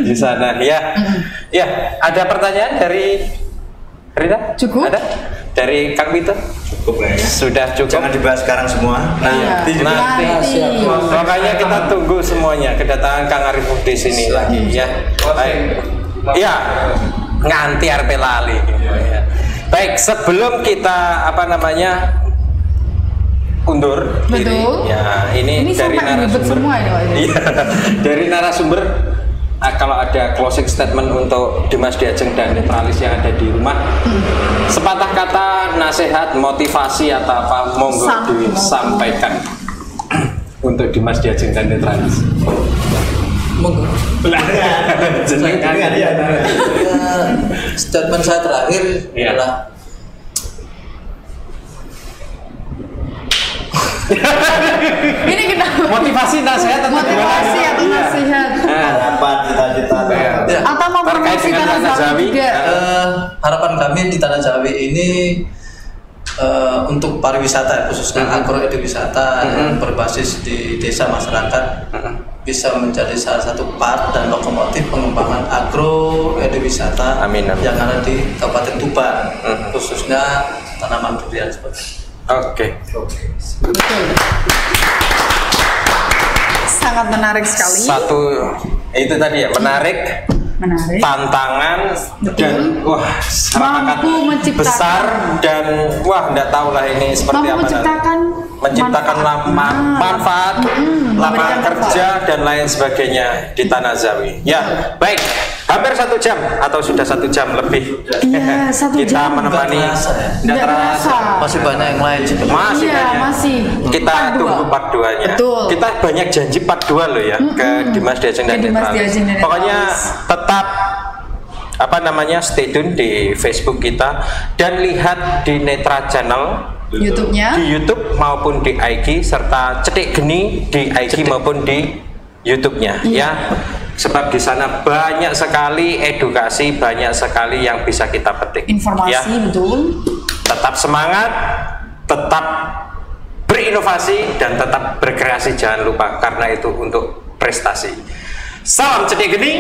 di sana. Ya, ada pertanyaan dari Rita? Cukup? Ada? Dari Kang Vito? Cukup ya. Sudah cukup. Jangan dibahas sekarang semua. Nanti. Makanya kita tunggu semuanya kedatangan Kang Arif di sini lagi ya. Baik. Ya, nganti arpe lali. Ya. Baik, sebelum kita undur diri. Ya, ini dari narasumber semua ini, iya, dari narasumber. Kalau ada closing statement untuk Dimas Diajeng dan Netralis yang ada di rumah, sepatah kata, nasihat, motivasi atau apa, monggo disampaikan untuk Dimas Diajeng dan Netralis. Monggo. Statement saya terakhir adalah ini kita motivasi, nasihat atau nasihat harapan cita-cita atau mau promosi Tanah Zawi juga. Harapan kami di Tanah Zawi ini untuk pariwisata khususnya agroekowisata yang berbasis di desa masyarakat bisa menjadi salah satu part dan lokomotif pengembangan agroekowisata yang ada di Kabupaten Tuban, khususnya tanaman durian seperti itu. Oke. Betul. Sangat menarik sekali. Satu itu tadi ya, menarik. Tantangan. Betul. Dan mampu menciptakan besar dan enggak tahu lah ini seperti apa. Menciptakan manfaat, lapangan kerja dan lain sebagainya di Tanah Zawi. Ya, baik. Hampir 1 jam atau sudah 1 jam lebih. Iya, 1 kita jam. menemani. Nggak terasa. Masih banyak yang lain juga. Masih. Kita tunggu part 2-nya. Betul. Kita banyak janji part 2 loh ya ke Dimas Diajeng dan Netralis. Pokoknya tetap stay tune di Facebook kita dan lihat di Netra Channel YouTube-nya, di YouTube maupun di IG, serta Cetik Geni di IG maupun di YouTube-nya ya. Sebab di sana banyak sekali edukasi, banyak sekali yang bisa kita petik. Informasi ya. Betul. Tetap semangat, tetap berinovasi dan tetap berkreasi, jangan lupa, karena itu untuk prestasi. Salam Cetik Geni.